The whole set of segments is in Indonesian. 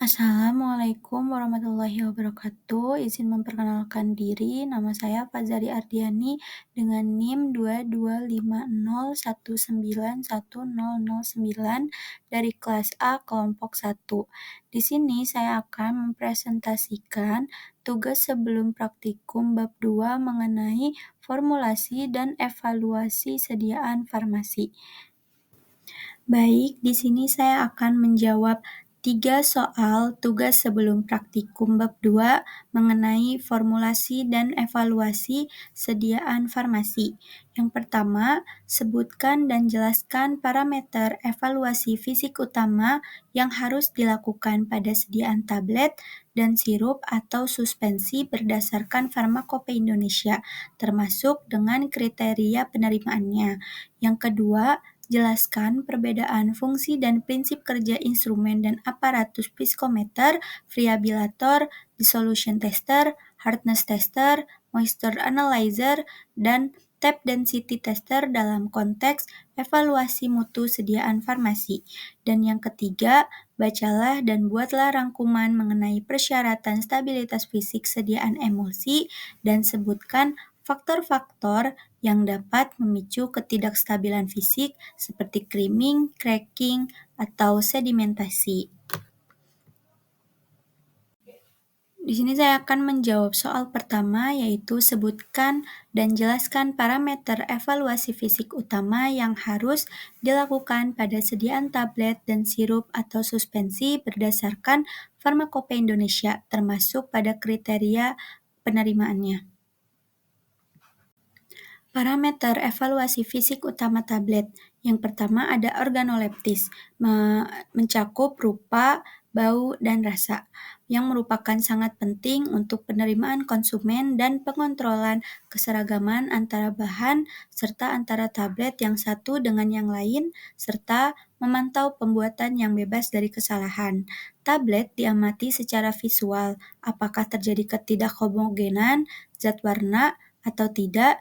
Assalamualaikum warahmatullahi wabarakatuh. Izin memperkenalkan diri, nama saya Fazari Ardiani dengan NIM 2250191009 dari kelas A kelompok 1. Di sini saya akan mempresentasikan tugas sebelum praktikum bab 2 mengenai formulasi dan evaluasi sediaan farmasi. Baik, di sini saya akan menjawab 3 soal tugas sebelum praktikum bab 2 mengenai formulasi dan evaluasi sediaan farmasi. Yang pertama, sebutkan dan jelaskan parameter evaluasi fisik utama yang harus dilakukan pada sediaan tablet dan sirup atau suspensi berdasarkan Farmakope Indonesia, termasuk dengan kriteria penerimaannya. Yang kedua, jelaskan perbedaan fungsi dan prinsip kerja instrumen dan aparatus psikometer, variabilator, dissolution tester, hardness tester, moisture analyzer, dan tape density tester dalam konteks evaluasi mutu sediaan farmasi. Dan yang ketiga, bacalah dan buatlah rangkuman mengenai persyaratan stabilitas fisik sediaan emulsi dan sebutkan faktor-faktor yang dapat memicu ketidakstabilan fisik seperti creaming, cracking, atau sedimentasi. Di sini saya akan menjawab soal pertama, yaitu sebutkan dan jelaskan parameter evaluasi fisik utama yang harus dilakukan pada sediaan tablet dan sirup atau suspensi berdasarkan Farmakope Indonesia, termasuk pada kriteria penerimaannya. Parameter evaluasi fisik utama tablet. Yang pertama ada organoleptis, mencakup rupa, bau, dan rasa, yang merupakan sangat penting untuk penerimaan konsumen dan pengontrolan keseragaman antara bahan serta antara tablet yang satu dengan yang lain, serta memantau pembuatan yang bebas dari kesalahan. Tablet diamati secara visual, apakah terjadi ketidakhomogenan, zat warna, atau tidak,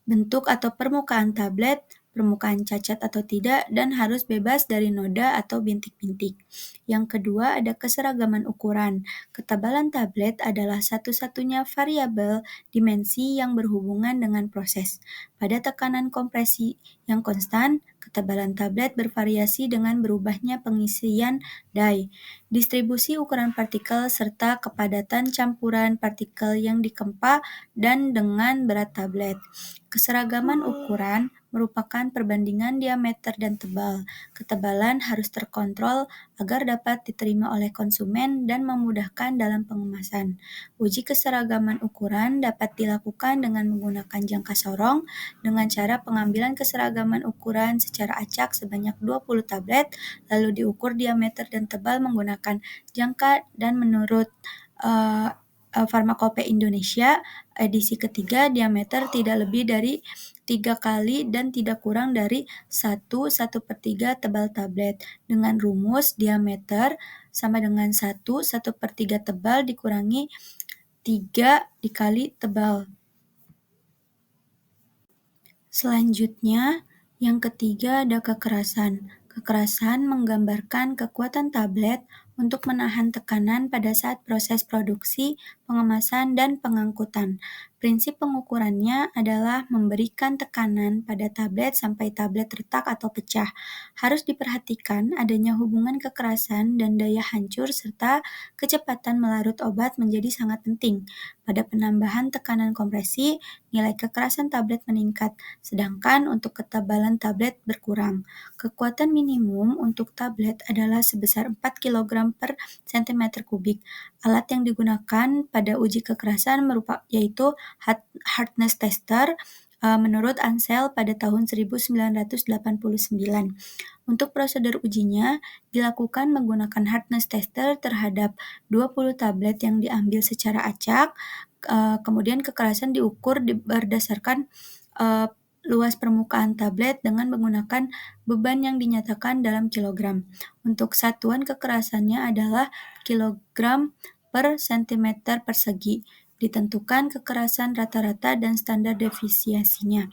bentuk atau permukaan tablet, permukaan cacat atau tidak, dan harus bebas dari noda atau bintik-bintik. Yang kedua ada keseragaman ukuran. Ketebalan tablet adalah satu-satunya variabel dimensi yang berhubungan dengan proses. Pada tekanan kompresi yang konstan, ketebalan tablet bervariasi dengan berubahnya pengisian dye, distribusi ukuran partikel, serta kepadatan campuran partikel yang dikempa dan dengan berat tablet. Keseragaman ukuran merupakan perbandingan diameter dan tebal. Ketebalan harus terkontrol agar dapat diterima oleh konsumen dan memudahkan dalam pengemasan. Uji keseragaman ukuran dapat dilakukan dengan menggunakan jangka sorong dengan cara pengambilan keseragaman ukuran secara acak sebanyak 20 tablet, lalu diukur diameter dan tebal menggunakan jangka dan menurut Farmakope Indonesia, edisi ketiga diameter tidak lebih dari 3 kali dan tidak kurang dari 1/1/3 tebal tablet, dengan rumus diameter sama dengan 1/1/3 tebal dikurangi 3 dikali tebal. Selanjutnya, yang ketiga ada kekerasan. Kekerasan menggambarkan kekuatan tablet untuk menahan tekanan pada saat proses produksi, pengemasan, dan pengangkutan. Prinsip pengukurannya adalah memberikan tekanan pada tablet sampai tablet retak atau pecah. Harus diperhatikan adanya hubungan kekerasan dan daya hancur serta kecepatan melarut obat menjadi sangat penting. Pada penambahan tekanan kompresi, nilai kekerasan tablet meningkat, sedangkan untuk ketebalan tablet berkurang. Kekuatan minimum untuk tablet adalah sebesar 4 kg per cm kubik. Alat yang digunakan pada uji kekerasan yaitu hardness tester menurut Ansel pada tahun 1989. Untuk prosedur ujinya dilakukan menggunakan hardness tester terhadap 20 tablet yang diambil secara acak, kemudian kekerasan diukur berdasarkan luas permukaan tablet dengan menggunakan beban yang dinyatakan dalam kilogram. Untuk satuan kekerasannya adalah kilogram per cm persegi. Ditentukan kekerasan rata-rata dan standar defisiensinya.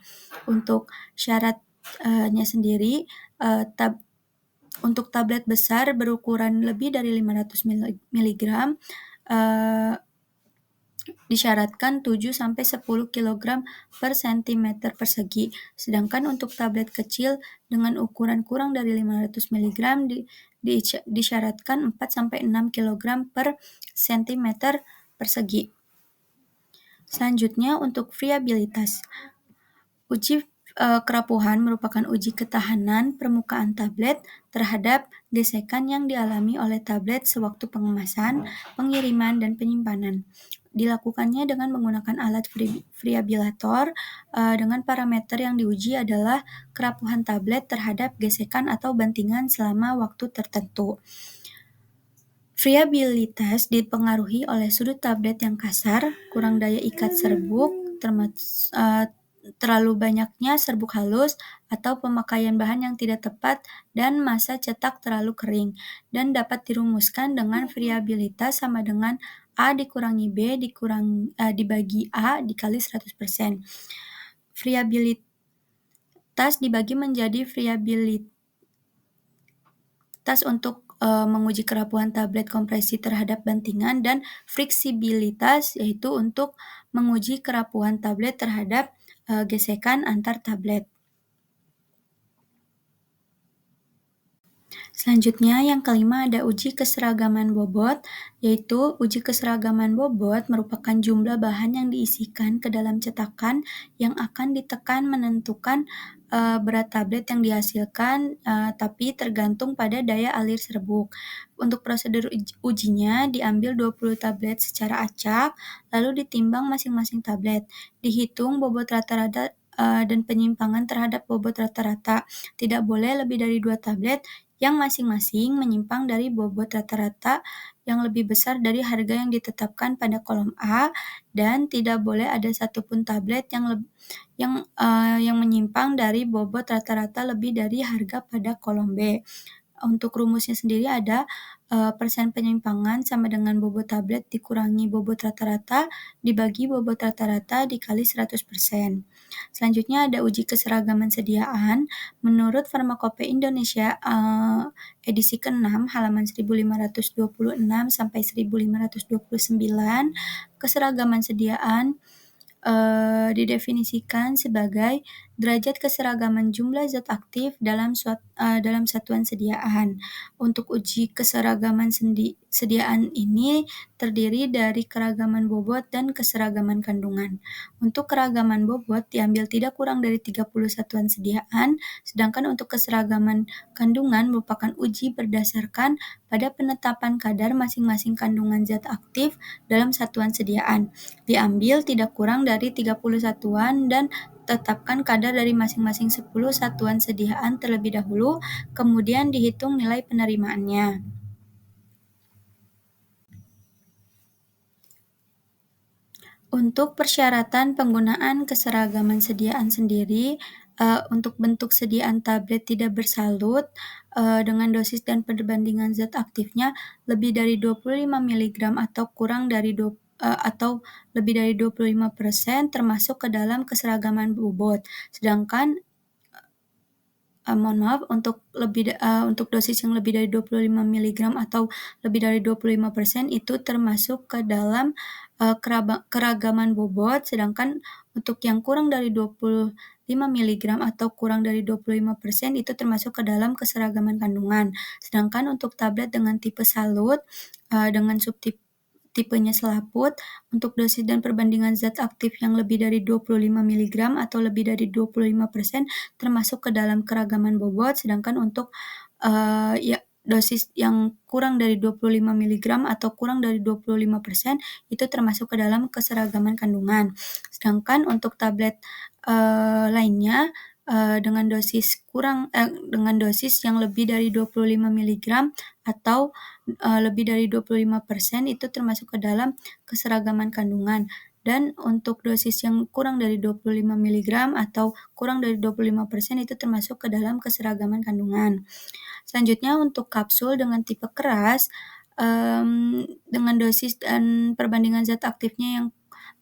Untuk syaratnya sendiri, Untuk tablet besar berukuran lebih dari 500 miligram, disyaratkan 7-10 kilogram per sentimeter persegi. Sedangkan untuk tablet kecil dengan ukuran kurang dari 500 miligram disyaratkan 4-6 kilogram per sentimeter persegi. Selanjutnya untuk friabilitas. Uji kerapuhan merupakan uji ketahanan permukaan tablet terhadap gesekan yang dialami oleh tablet sewaktu pengemasan, pengiriman, dan penyimpanan. Dilakukannya dengan menggunakan alat friabilator dengan parameter yang diuji adalah kerapuhan tablet terhadap gesekan atau bantingan selama waktu tertentu. Friabilitas dipengaruhi oleh sudut tablet yang kasar, kurang daya ikat serbuk, terlalu banyaknya serbuk halus, atau pemakaian bahan yang tidak tepat, dan masa cetak terlalu kering, dan dapat dirumuskan dengan friabilitas sama dengan A dikurangi B dibagi A dikali 100%. Friabilitas dibagi menjadi friabilitas untuk menguji kerapuhan tablet kompresi terhadap bantingan, dan fleksibilitas yaitu untuk menguji kerapuhan tablet terhadap gesekan antar tablet. Selanjutnya yang kelima ada uji keseragaman bobot, yaitu uji keseragaman bobot merupakan jumlah bahan yang diisikan ke dalam cetakan yang akan ditekan menentukan berat tablet yang dihasilkan, tapi tergantung pada daya alir serbuk. Untuk prosedur ujinya diambil 20 tablet secara acak, lalu ditimbang masing-masing tablet. Dihitung bobot rata-rata dan penyimpangan terhadap bobot rata-rata. Tidak boleh lebih dari 2 tablet yang masing-masing menyimpang dari bobot rata-rata yang lebih besar dari harga yang ditetapkan pada kolom A, dan tidak boleh ada satupun tablet yang menyimpang dari bobot rata-rata lebih dari harga pada kolom B. Untuk rumusnya sendiri ada persen penyimpangan sama dengan bobot tablet dikurangi bobot rata-rata dibagi bobot rata-rata dikali 100%. Selanjutnya ada uji keseragaman sediaan. Menurut Farmakope Indonesia edisi ke-6 halaman 1526 sampai 1529, keseragaman sediaan didefinisikan sebagai derajat keseragaman jumlah zat aktif dalam satuan sediaan. Untuk uji keseragaman sediaan ini terdiri dari keragaman bobot dan keseragaman kandungan. Untuk keragaman bobot diambil tidak kurang dari 30 satuan sediaan, sedangkan untuk keseragaman kandungan merupakan uji berdasarkan pada penetapan kadar masing-masing kandungan zat aktif dalam satuan sediaan. Diambil tidak kurang dari 30 satuan dan tetapkan kadar dari masing-masing 10 satuan sediaan terlebih dahulu, kemudian dihitung nilai penerimaannya. Untuk persyaratan penggunaan keseragaman sediaan sendiri, untuk bentuk sediaan tablet tidak bersalut dengan dosis dan perbandingan zat aktifnya lebih dari 25 mg atau kurang dari atau lebih dari 25% termasuk ke dalam keseragaman bobot. Sedangkan untuk dosis yang lebih dari 25 mg atau lebih dari 25% itu termasuk ke dalam keragaman bobot, sedangkan untuk yang kurang dari 25 mg atau kurang dari 25% itu termasuk ke dalam keseragaman kandungan. Sedangkan untuk tablet dengan tipe salut dengan tipenya selaput, untuk dosis dan perbandingan zat aktif yang lebih dari 25 mg atau lebih dari 25% termasuk ke dalam keragaman bobot, sedangkan untuk dosis yang kurang dari 25 mg atau kurang dari 25% itu termasuk ke dalam keseragaman kandungan. Sedangkan untuk tablet lainnya dengan dosis yang lebih dari 25 mg atau lebih dari 25% itu termasuk ke dalam keseragaman kandungan. Dan untuk dosis yang kurang dari 25 mg atau kurang dari 25% itu termasuk ke dalam keseragaman kandungan. Selanjutnya untuk kapsul dengan tipe keras dengan dosis dan perbandingan zat aktifnya yang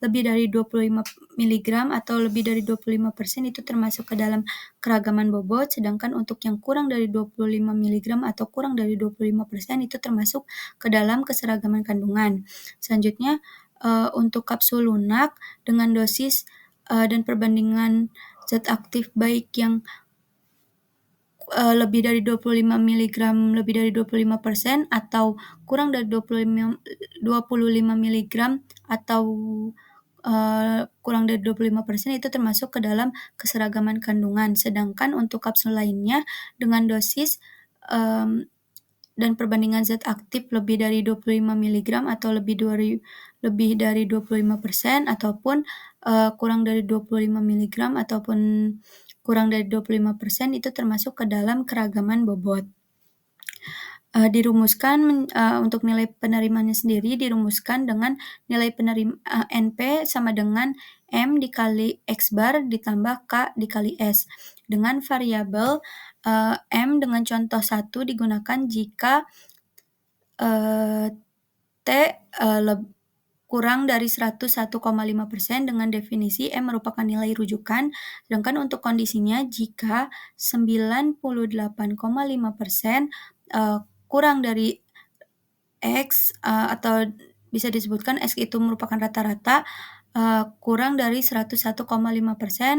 lebih dari 25 miligram atau lebih dari 25% itu termasuk ke dalam keragaman bobot, sedangkan untuk yang kurang dari 25 miligram atau kurang dari 25% itu termasuk ke dalam keseragaman kandungan. Selanjutnya, untuk kapsul lunak dengan dosis dan perbandingan zat aktif baik yang lebih dari 25 miligram lebih dari 25% atau kurang dari 25 miligram atau kurang dari 25% itu termasuk ke dalam keseragaman kandungan. Sedangkan untuk kapsul lainnya dengan dosis dan perbandingan zat aktif lebih dari 25 miligram atau lebih dari 25% ataupun kurang dari 25 miligram ataupun kurang dari 25% itu termasuk ke dalam keragaman bobot. Untuk nilai penerimaannya sendiri dirumuskan dengan nilai NP sama dengan M dikali X bar ditambah K dikali S. Dengan variabel M dengan contoh 1 digunakan jika T kurang dari 101,5% dengan definisi M merupakan nilai rujukan, sedangkan untuk kondisinya jika 98,5% kurang dari X atau bisa disebutkan X itu merupakan rata-rata kurang dari 101,5%,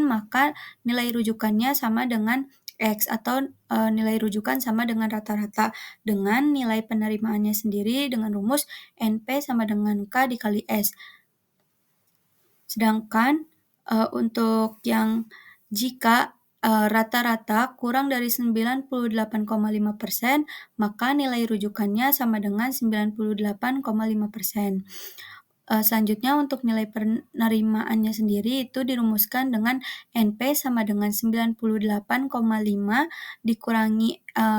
maka nilai rujukannya sama dengan X atau nilai rujukan sama dengan rata-rata dengan nilai penerimaannya sendiri dengan rumus NP sama dengan K dikali S. Sedangkan untuk yang jika rata-rata kurang dari 98,5%, maka nilai rujukannya sama dengan 98,5%. Selanjutnya untuk nilai penerimaannya sendiri itu dirumuskan dengan NP sama dengan 98,5 dikurangi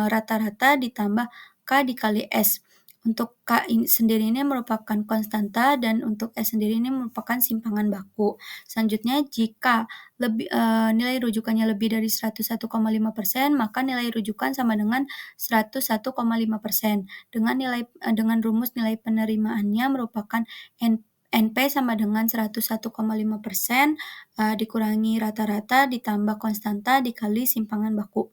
rata-rata ditambah K dikali S. Untuk K sendiri ini merupakan konstanta dan untuk S sendiri ini merupakan simpangan baku. Selanjutnya jika nilai rujukannya lebih dari 101,5%, maka nilai rujukan sama dengan 101,5%. Dengan rumus nilai penerimaannya merupakan NP sama dengan 101,5% dikurangi rata-rata ditambah konstanta dikali simpangan baku.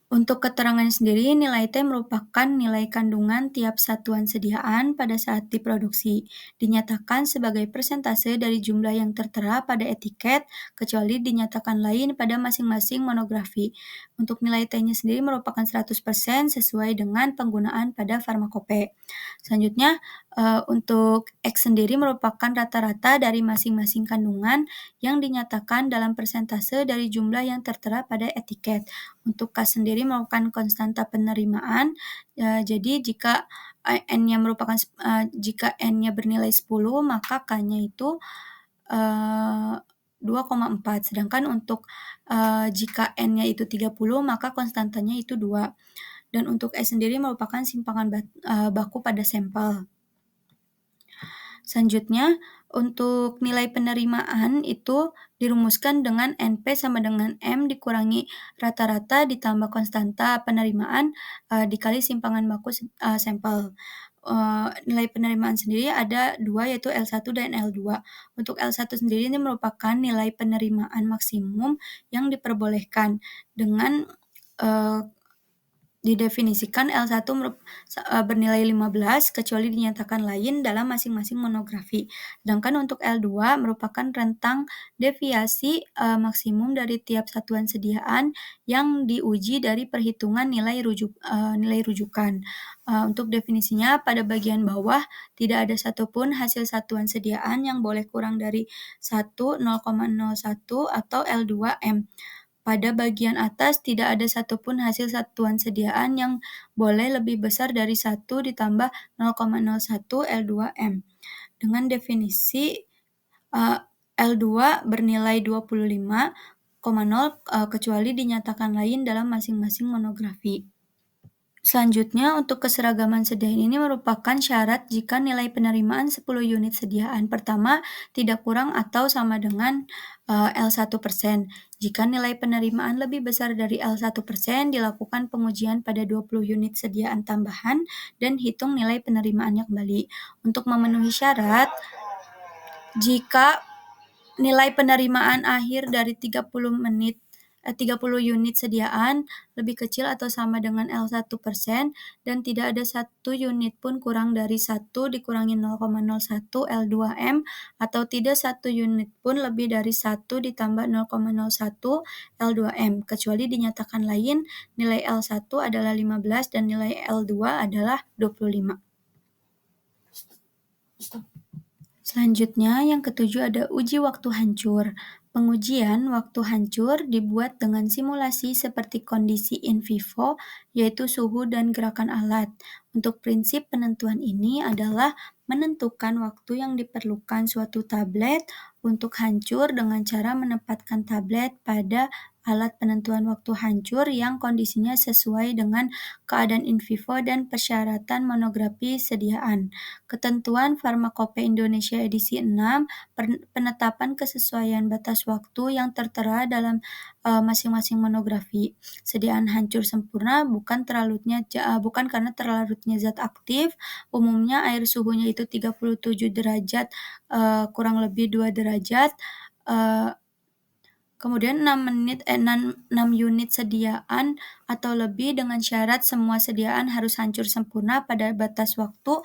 Untuk keterangan sendiri, nilai T merupakan nilai kandungan tiap satuan sediaan pada saat diproduksi. Dinyatakan sebagai persentase dari jumlah yang tertera pada etiket, kecuali dinyatakan lain pada masing-masing monografi. Untuk nilai T-nya sendiri merupakan 100% sesuai dengan penggunaan pada farmakope. Selanjutnya, untuk X sendiri merupakan rata-rata dari masing-masing kandungan yang dinyatakan dalam persentase dari jumlah yang tertera pada etiket. Untuk K sendiri merupakan konstanta penerimaan, jadi jika N-nya bernilai 10, maka K-nya itu 2,4. Sedangkan untuk jika N-nya itu 30, maka konstantanya itu 2. Dan untuk S sendiri merupakan simpangan baku pada sampel. Selanjutnya, untuk nilai penerimaan itu dirumuskan dengan NP sama dengan M dikurangi rata-rata ditambah konstanta penerimaan dikali simpangan baku sampel. Nilai penerimaan sendiri ada 2 yaitu L1 dan L2. Untuk L1 sendiri ini merupakan nilai penerimaan maksimum yang diperbolehkan dengan didefinisikan L1 bernilai 15 kecuali dinyatakan lain dalam masing-masing monografi. Sedangkan untuk L2 merupakan rentang deviasi maksimum dari tiap satuan sediaan yang diuji dari perhitungan nilai rujukan. Untuk definisinya pada bagian bawah tidak ada satupun hasil satuan sediaan yang boleh kurang dari 1, 0,01 atau L2M. Pada bagian atas tidak ada satupun hasil satuan sediaan yang boleh lebih besar dari 1 ditambah 0,01 L2M. Dengan definisi L2 bernilai 25,0 kecuali dinyatakan lain dalam masing-masing monografi. Selanjutnya, untuk keseragaman sediaan ini merupakan syarat jika nilai penerimaan 10 unit sediaan pertama tidak kurang atau sama dengan L1%. Jika nilai penerimaan lebih besar dari L1%, dilakukan pengujian pada 20 unit sediaan tambahan dan hitung nilai penerimaannya kembali. Untuk memenuhi syarat, Jika nilai penerimaan akhir dari 30 unit sediaan lebih kecil atau sama dengan L1% dan tidak ada 1 unit pun kurang dari 1 dikurangi 0,01 L2M atau tidak 1 unit pun lebih dari 1 ditambah 0,01 L2M, kecuali dinyatakan lain, nilai L1 adalah 15 dan nilai L2 adalah 25. Selanjutnya, yang ketujuh ada uji waktu hancur. Pengujian waktu hancur dibuat dengan simulasi seperti kondisi in vivo, yaitu suhu dan gerakan alat. Untuk prinsip penentuan ini adalah menentukan waktu yang diperlukan suatu tablet untuk hancur dengan cara menempatkan tablet pada alat penentuan waktu hancur yang kondisinya sesuai dengan keadaan in vivo dan persyaratan monografi sediaan. Ketentuan Farmakope Indonesia edisi 6, penetapan kesesuaian batas waktu yang tertera dalam masing-masing monografi. Sediaan hancur sempurna bukan karena terlarutnya zat aktif, umumnya air suhunya itu 37 derajat kurang lebih 2 derajat. Kemudian 6 unit sediaan atau lebih dengan syarat semua sediaan harus hancur sempurna pada batas waktu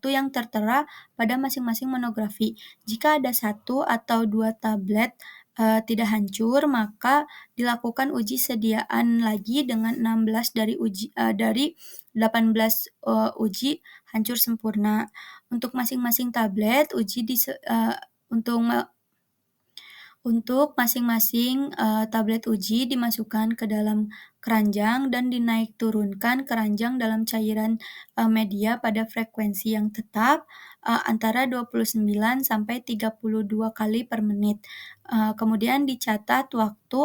yang tertera pada masing-masing monografi. Jika ada 1 atau 2 tablet tidak hancur, maka dilakukan uji sediaan lagi dengan 16 dari 18 uji hancur sempurna. Untuk masing-masing tablet, untuk masing-masing tablet uji dimasukkan ke dalam keranjang dan dinaik turunkan keranjang dalam cairan media pada frekuensi yang tetap antara 29 sampai 32 kali per menit. Kemudian dicatat waktu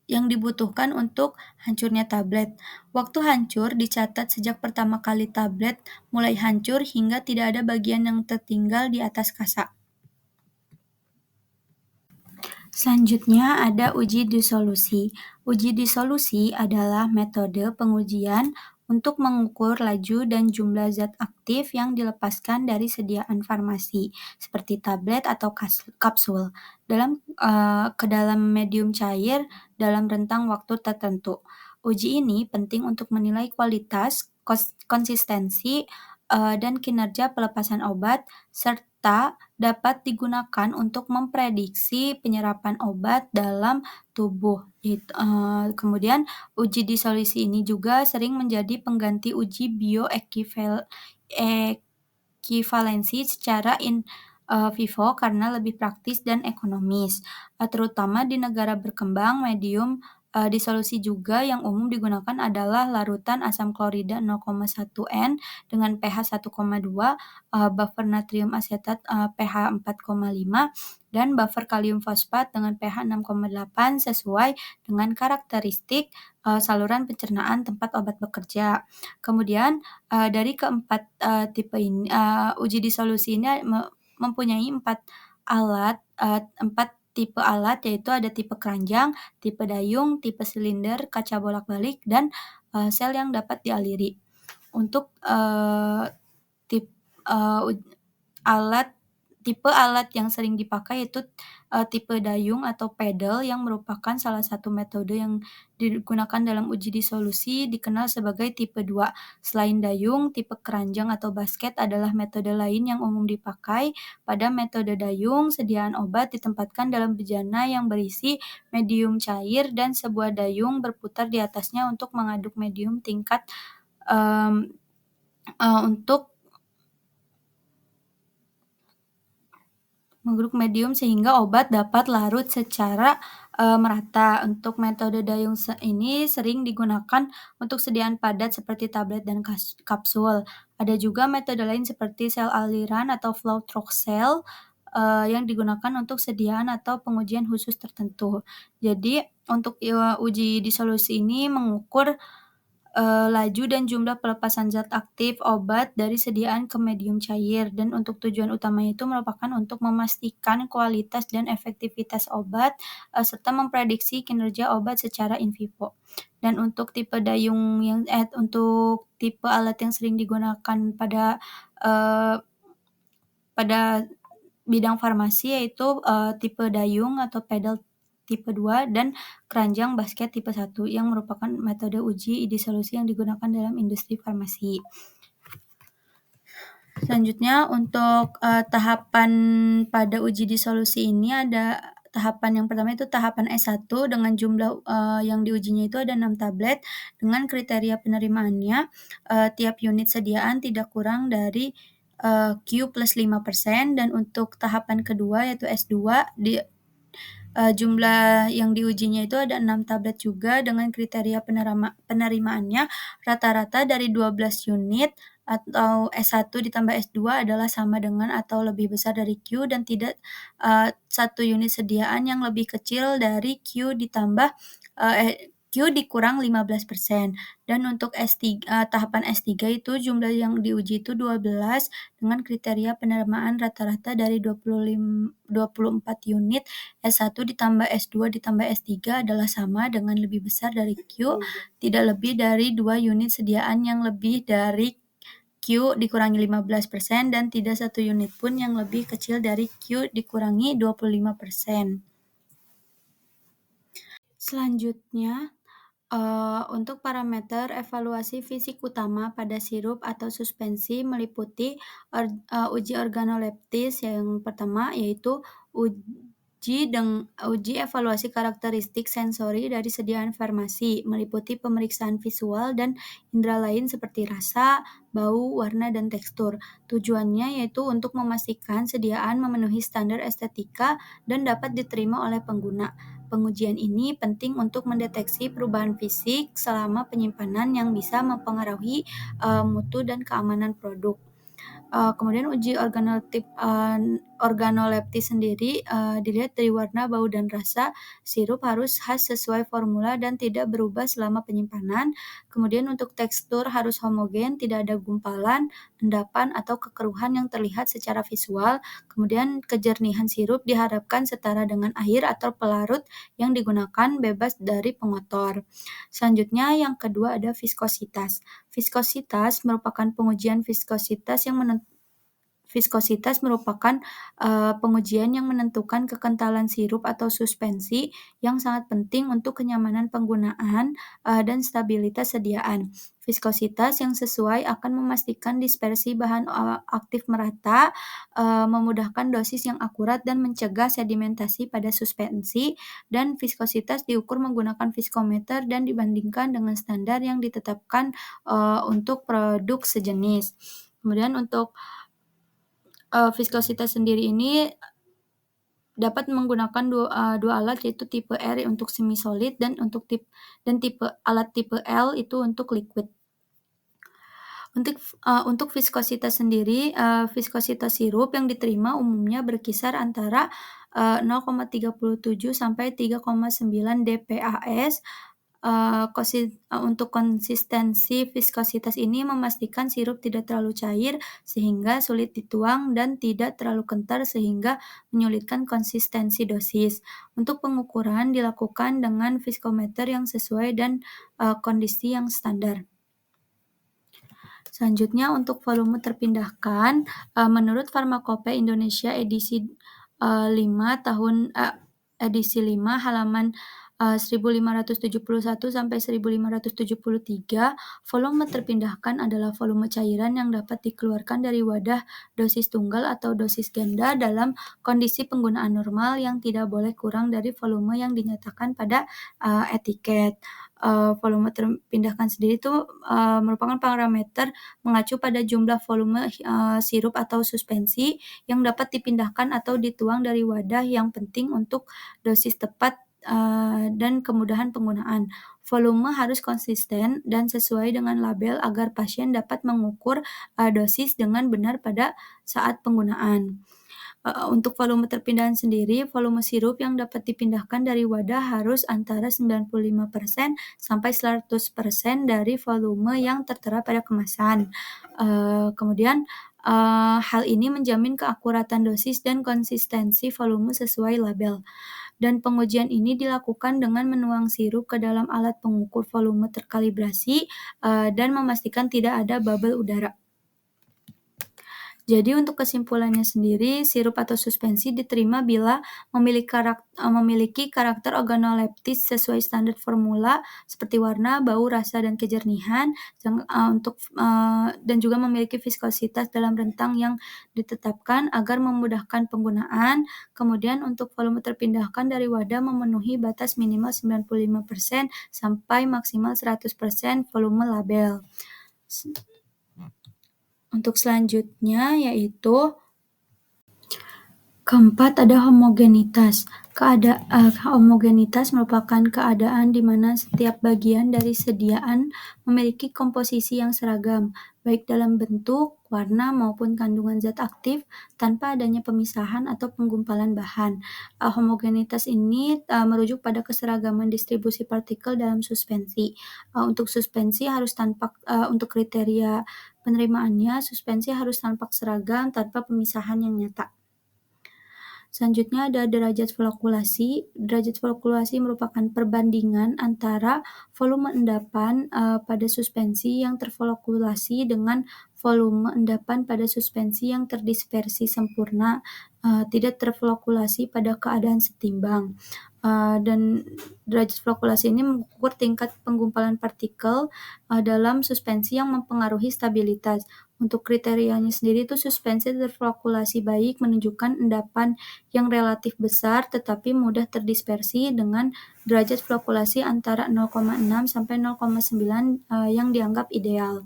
yang dibutuhkan untuk hancurnya tablet. Waktu hancur dicatat sejak pertama kali tablet mulai hancur hingga tidak ada bagian yang tertinggal di atas kaca. Selanjutnya ada uji disolusi. Uji disolusi adalah metode pengujian untuk mengukur laju dan jumlah zat aktif yang dilepaskan dari sediaan farmasi, seperti tablet atau kapsul, ke dalam medium cair dalam rentang waktu tertentu. Uji ini penting untuk menilai kualitas, konsistensi, dan kinerja pelepasan obat, serta dapat digunakan untuk memprediksi penyerapan obat dalam tubuh. Kemudian uji disolusi ini juga sering menjadi pengganti uji bioekivalensi secara in vivo karena lebih praktis dan ekonomis. Terutama di negara berkembang, medium disolusi juga yang umum digunakan adalah larutan asam klorida 0,1 N dengan pH 1,2, buffer natrium asetat pH 4,5, dan buffer kalium fosfat dengan pH 6,8 sesuai dengan karakteristik saluran pencernaan tempat obat bekerja. Kemudian dari keempat tipe ini, uji disolusi ini mempunyai 4 tipe alat, yaitu ada tipe keranjang, tipe dayung, tipe silinder, kaca bolak-balik, dan sel yang dapat dialiri. Untuk tipe alat yang sering dipakai itu tipe dayung atau pedal yang merupakan salah satu metode yang digunakan dalam uji disolusi dikenal sebagai tipe 2. Selain dayung, tipe keranjang atau basket adalah metode lain yang umum dipakai. Pada metode dayung, sediaan obat ditempatkan dalam bejana yang berisi medium cair dan sebuah dayung berputar di atasnya untuk mengaduk medium tingkat untuk menggeruk medium sehingga obat dapat larut secara merata. Untuk metode dayung ini sering digunakan untuk sediaan padat seperti tablet dan kapsul. Ada juga metode lain seperti sel aliran atau flow through cell yang digunakan untuk sediaan atau pengujian khusus tertentu. Jadi untuk uji disolusi ini mengukur laju dan jumlah pelepasan zat aktif obat dari sediaan ke medium cair, dan untuk tujuan utamanya itu merupakan untuk memastikan kualitas dan efektivitas obat, serta memprediksi kinerja obat secara in vivo. Dan untuk tipe dayung untuk tipe alat yang sering digunakan eee, pada bidang farmasi yaitu, tipe dayung atau pedal tipe 2 dan keranjang basket tipe 1 yang merupakan metode uji disolusi yang digunakan dalam industri farmasi. Selanjutnya untuk, tahapan pada uji disolusi ini ada tahapan yang pertama itu tahapan S1 dengan jumlah, yang diujinya itu ada 6 tablet dengan kriteria penerimaannya, tiap unit sediaan tidak kurang dari, Q plus 5%, dan untuk tahapan kedua yaitu S2 jumlah yang diujinya itu ada 6 tablet juga dengan kriteria penerimaannya rata-rata dari 12 unit atau S1 ditambah S2 adalah sama dengan atau lebih besar dari Q, dan tidak 1 unit sediaan yang lebih kecil dari Q ditambah Q dikurang 15%. Dan untuk tahapan S3 itu jumlah yang diuji itu 12 dengan kriteria penerimaan rata-rata dari 24 unit. S1 ditambah S2 ditambah S3 adalah sama dengan lebih besar dari Q, tidak lebih dari 2 unit sediaan yang lebih dari Q dikurangi 15%, dan tidak 1 unit pun yang lebih kecil dari Q dikurangi 25%. Selanjutnya, untuk parameter evaluasi fisik utama pada sirup atau suspensi meliputi uji organoleptis yang pertama, yaitu uji evaluasi karakteristik sensori dari sediaan farmasi, meliputi pemeriksaan visual dan indera lain seperti rasa, bau, warna, dan tekstur. Tujuannya yaitu untuk memastikan sediaan memenuhi standar estetika dan dapat diterima oleh pengguna. Pengujian ini penting untuk mendeteksi perubahan fisik selama penyimpanan yang bisa mempengaruhi mutu dan keamanan produk. Kemudian uji organoleptis sendiri dilihat dari warna, bau, dan rasa. Sirup harus khas sesuai formula dan tidak berubah selama penyimpanan. Kemudian untuk tekstur harus homogen, tidak ada gumpalan, endapan, atau kekeruhan yang terlihat secara visual. Kemudian kejernihan sirup diharapkan setara dengan air atau pelarut yang digunakan, bebas dari pengotor. Selanjutnya yang kedua ada viskositas. Viskositas merupakan pengujian Viskositas merupakan pengujian yang menentukan kekentalan sirup atau suspensi yang sangat penting untuk kenyamanan penggunaan dan stabilitas sediaan. Viskositas yang sesuai akan memastikan dispersi bahan aktif merata, memudahkan dosis yang akurat, dan mencegah sedimentasi pada suspensi. Dan viskositas diukur menggunakan viskometer dan dibandingkan dengan standar yang ditetapkan untuk produk sejenis. Kemudian untuk viskositas sendiri ini dapat menggunakan dua alat, yaitu tipe R untuk semi solid dan tipe L itu untuk liquid. Untuk viskositas sendiri, viskositas sirup yang diterima umumnya berkisar antara 0,37 sampai 3,9 dPAS. Untuk konsistensi viskositas ini memastikan sirup tidak terlalu cair sehingga sulit dituang dan tidak terlalu kental sehingga menyulitkan konsistensi dosis. Untuk pengukuran dilakukan dengan viskometer yang sesuai dan kondisi yang standar. Selanjutnya untuk volume terpindahkan, menurut Pharmacopeia Indonesia edisi 5 halaman 1571 sampai 1573, volume terpindahkan adalah volume cairan yang dapat dikeluarkan dari wadah dosis tunggal atau dosis ganda dalam kondisi penggunaan normal yang tidak boleh kurang dari volume yang dinyatakan pada etiket. Volume terpindahkan sendiri itu merupakan parameter mengacu pada jumlah volume sirup atau suspensi yang dapat dipindahkan atau dituang dari wadah yang penting untuk dosis tepat dan kemudahan penggunaan. Volume harus konsisten dan sesuai dengan label agar pasien dapat mengukur dosis dengan benar pada saat penggunaan. Untuk volume terpindahan sendiri, volume sirup yang dapat dipindahkan dari wadah harus antara 95% sampai 100% dari volume yang tertera pada kemasan. Kemudian, hal ini menjamin keakuratan dosis dan konsistensi volume sesuai label. Dan pengujian ini dilakukan dengan menuang sirup ke dalam alat pengukur volume terkalibrasi, dan memastikan tidak ada bubble udara. Jadi untuk kesimpulannya sendiri, sirup atau suspensi diterima bila memiliki karakter organoleptis sesuai standar formula seperti warna, bau, rasa, dan kejernihan, dan juga memiliki viskositas dalam rentang yang ditetapkan agar memudahkan penggunaan. Kemudian untuk volume terpindahkan dari wadah memenuhi batas minimal 95% sampai maksimal 100% volume label. Untuk selanjutnya yaitu keempat ada homogenitas. Homogenitas merupakan keadaan di mana setiap bagian dari sediaan memiliki komposisi yang seragam, baik dalam bentuk, warna, maupun kandungan zat aktif, tanpa adanya pemisahan atau penggumpalan bahan. Homogenitas ini merujuk pada keseragaman distribusi partikel dalam suspensi. Untuk suspensi harus untuk kriteria penerimaannya, suspensi harus tampak seragam tanpa pemisahan yang nyata. Selanjutnya ada derajat flokulasi. Derajat flokulasi merupakan perbandingan antara volume endapan pada suspensi yang terflokulasi dengan volume endapan pada suspensi yang terdispersi sempurna, tidak terflokulasi pada keadaan setimbang. Dan derajat flokulasi ini mengukur tingkat penggumpalan partikel dalam suspensi yang mempengaruhi stabilitas. Untuk kriterianya sendiri itu suspensi terflokulasi baik menunjukkan endapan yang relatif besar tetapi mudah terdispersi dengan derajat flokulasi antara 0,6 sampai 0,9 yang dianggap ideal.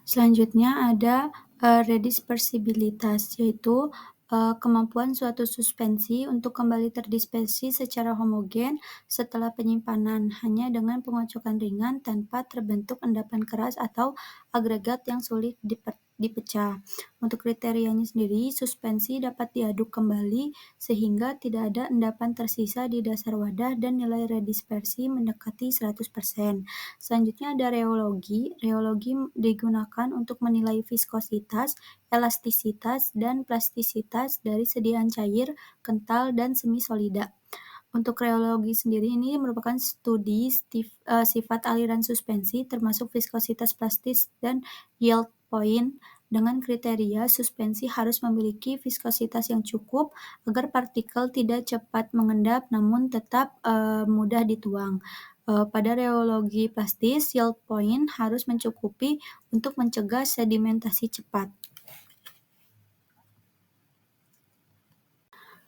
Selanjutnya ada redispersibilitas, yaitu kemampuan suatu suspensi untuk kembali terdispersi secara homogen setelah penyimpanan hanya dengan pengocokan ringan tanpa terbentuk endapan keras atau agregat yang sulit dipecah. Untuk kriterianya sendiri, suspensi dapat diaduk kembali sehingga tidak ada endapan tersisa di dasar wadah dan nilai redispersi mendekati 100%. Selanjutnya ada reologi. Reologi digunakan untuk menilai viskositas, elastisitas, dan plastisitas dari sediaan cair, kental, dan semi-solida. Untuk reologi sendiri ini merupakan studi sifat aliran suspensi termasuk viskositas plastis dan yield point dengan kriteria suspensi harus memiliki viskositas yang cukup agar partikel tidak cepat mengendap namun tetap mudah dituang. Pada reologi plastis, yield point harus mencukupi untuk mencegah sedimentasi cepat.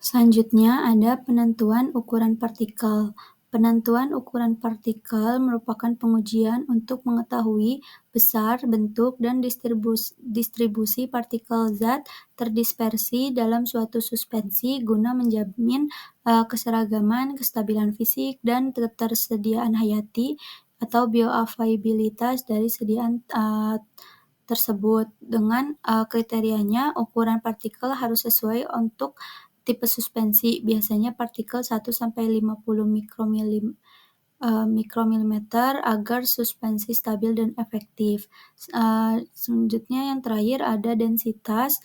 Selanjutnya ada penentuan ukuran partikel. Penentuan ukuran partikel merupakan pengujian untuk mengetahui besar, bentuk, dan distribusi partikel zat terdispersi dalam suatu suspensi guna menjamin keseragaman, kestabilan fisik, dan ketersediaan hayati atau bioavailabilitas dari sediaan tersebut. Dengan kriterianya, ukuran partikel harus sesuai untuk tipe suspensi, biasanya partikel 1-50 mikromilimeter agar suspensi stabil dan efektif. Selanjutnya yang terakhir ada densitas,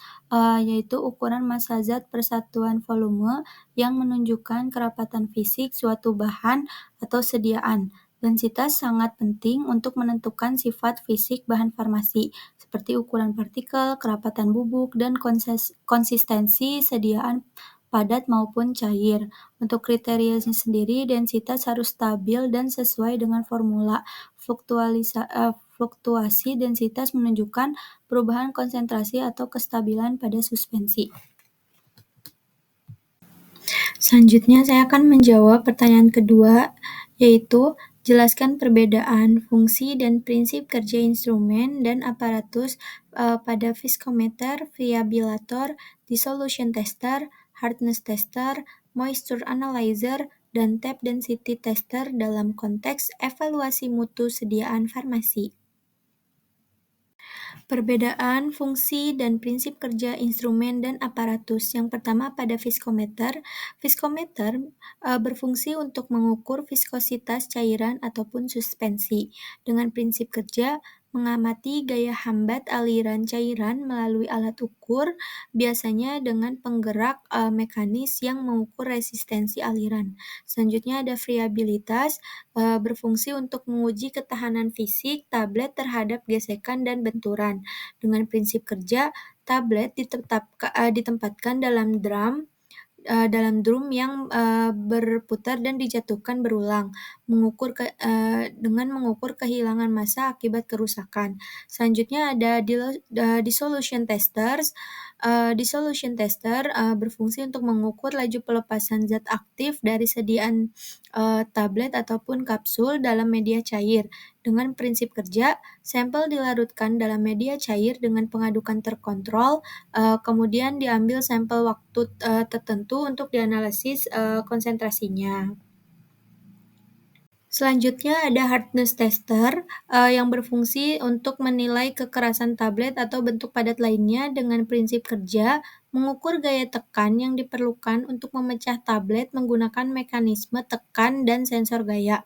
yaitu ukuran massa zat per satuan volume yang menunjukkan kerapatan fisik suatu bahan atau sediaan. Densitas sangat penting untuk menentukan sifat fisik bahan farmasi, seperti ukuran partikel, kerapatan bubuk, dan konsistensi sediaan padat maupun cair. Untuk kriterianya sendiri, densitas harus stabil dan sesuai dengan formula. Fluktuasi densitas menunjukkan perubahan konsentrasi atau kestabilan pada suspensi. Selanjutnya saya akan menjawab pertanyaan kedua, yaitu jelaskan perbedaan fungsi dan prinsip kerja instrumen dan aparatus pada viskometer, viabilator, dissolution tester, hardness tester, moisture analyzer, dan tape density tester dalam konteks evaluasi mutu sediaan farmasi. Perbedaan fungsi dan prinsip kerja instrumen dan aparatus. Yang pertama pada viskometer. Viskometer berfungsi untuk mengukur viskositas cairan ataupun suspensi. Dengan prinsip kerja mengamati gaya hambat aliran cairan melalui alat ukur, biasanya dengan penggerak mekanis yang mengukur resistensi aliran. Selanjutnya ada variabilitas, berfungsi untuk menguji ketahanan fisik tablet terhadap gesekan dan benturan. Dengan prinsip kerja, tablet ditempatkan dalam drum yang berputar dan dijatuhkan berulang, dengan mengukur kehilangan massa akibat kerusakan. Selanjutnya ada dissolution testers. Dissolution tester berfungsi untuk mengukur laju pelepasan zat aktif dari sediaan tablet ataupun kapsul dalam media cair. Dengan prinsip kerja, sampel dilarutkan dalam media cair dengan pengadukan terkontrol, kemudian diambil sampel waktu tertentu untuk dianalisis konsentrasinya. Selanjutnya ada hardness tester yang berfungsi untuk menilai kekerasan tablet atau bentuk padat lainnya dengan prinsip kerja, mengukur gaya tekan yang diperlukan untuk memecah tablet menggunakan mekanisme tekan dan sensor gaya.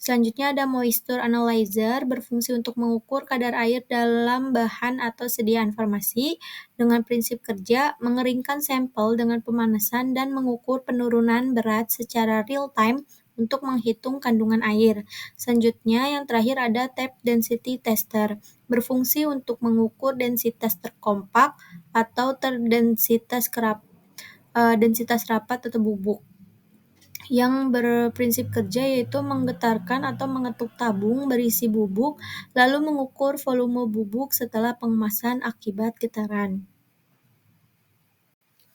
Selanjutnya ada moisture analyzer, berfungsi untuk mengukur kadar air dalam bahan atau sediaan farmasi. Dengan prinsip kerja, mengeringkan sampel dengan pemanasan dan mengukur penurunan berat secara real time untuk menghitung kandungan air. Selanjutnya, yang terakhir ada tape density tester, berfungsi untuk mengukur densitas terkompak atau densitas rapat atau bubuk. Yang berprinsip kerja yaitu menggetarkan atau mengetuk tabung berisi bubuk, lalu mengukur volume bubuk setelah pengemasan akibat getaran.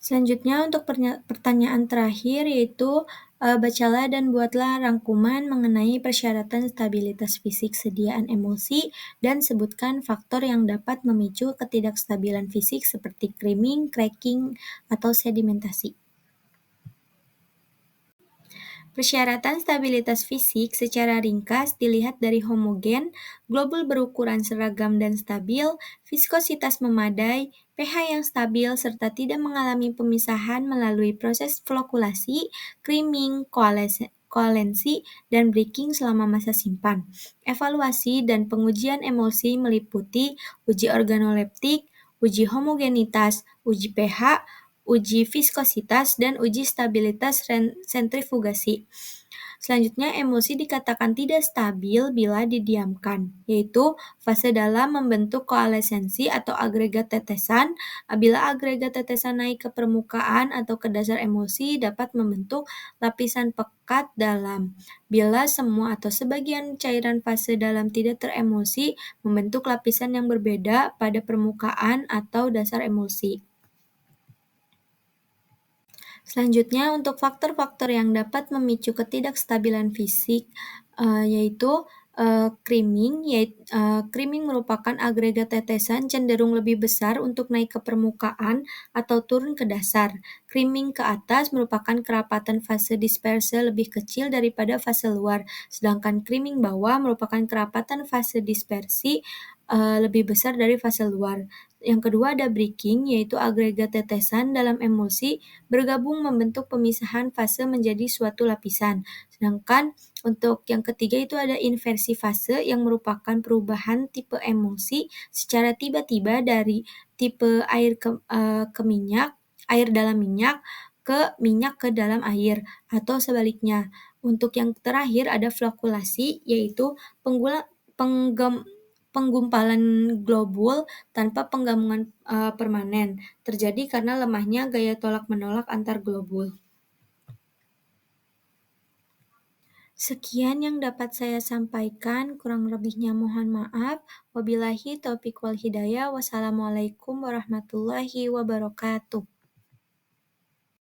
Selanjutnya untuk pertanyaan terakhir yaitu bacalah dan buatlah rangkuman mengenai persyaratan stabilitas fisik sediaan emulsi dan sebutkan faktor yang dapat memicu ketidakstabilan fisik seperti creaming, cracking, atau sedimentasi. Persyaratan stabilitas fisik secara ringkas dilihat dari homogen, globul berukuran seragam dan stabil, viskositas memadai, pH yang stabil serta tidak mengalami pemisahan melalui proses flokulasi, creaming, koalensi, dan breaking selama masa simpan. Evaluasi dan pengujian emulsi meliputi uji organoleptik, uji homogenitas, uji pH, uji viskositas, dan uji stabilitas sentrifugasi. Selanjutnya, emulsi dikatakan tidak stabil bila didiamkan, yaitu fase dalam membentuk koalesensi atau agregat tetesan. Bila agregat tetesan naik ke permukaan atau ke dasar emulsi dapat membentuk lapisan pekat dalam. Bila semua atau sebagian cairan fase dalam tidak teremulsi, membentuk lapisan yang berbeda pada permukaan atau dasar emulsi. Selanjutnya, untuk faktor-faktor yang dapat memicu ketidakstabilan fisik, yaitu creaming. Creaming merupakan agregat tetesan cenderung lebih besar untuk naik ke permukaan atau turun ke dasar. Creaming ke atas merupakan kerapatan fase disperse lebih kecil daripada fase luar, sedangkan creaming bawah merupakan kerapatan fase dispersi lebih besar dari fase luar. Yang kedua ada breaking, yaitu agregat tetesan dalam emulsi bergabung membentuk pemisahan fase menjadi suatu lapisan. Sedangkan untuk yang ketiga itu ada inversi fase yang merupakan perubahan tipe emulsi secara tiba-tiba dari tipe air ke minyak, air dalam minyak ke dalam air, atau sebaliknya. Untuk yang terakhir ada flokulasi, yaitu penggumpalan globul tanpa penggabungan permanen terjadi karena lemahnya gaya tolak-menolak antar globul. Sekian yang dapat saya sampaikan, kurang lebihnya mohon maaf. Wabillahi taufiq wal hidayah. Wassalamualaikum warahmatullahi wabarakatuh.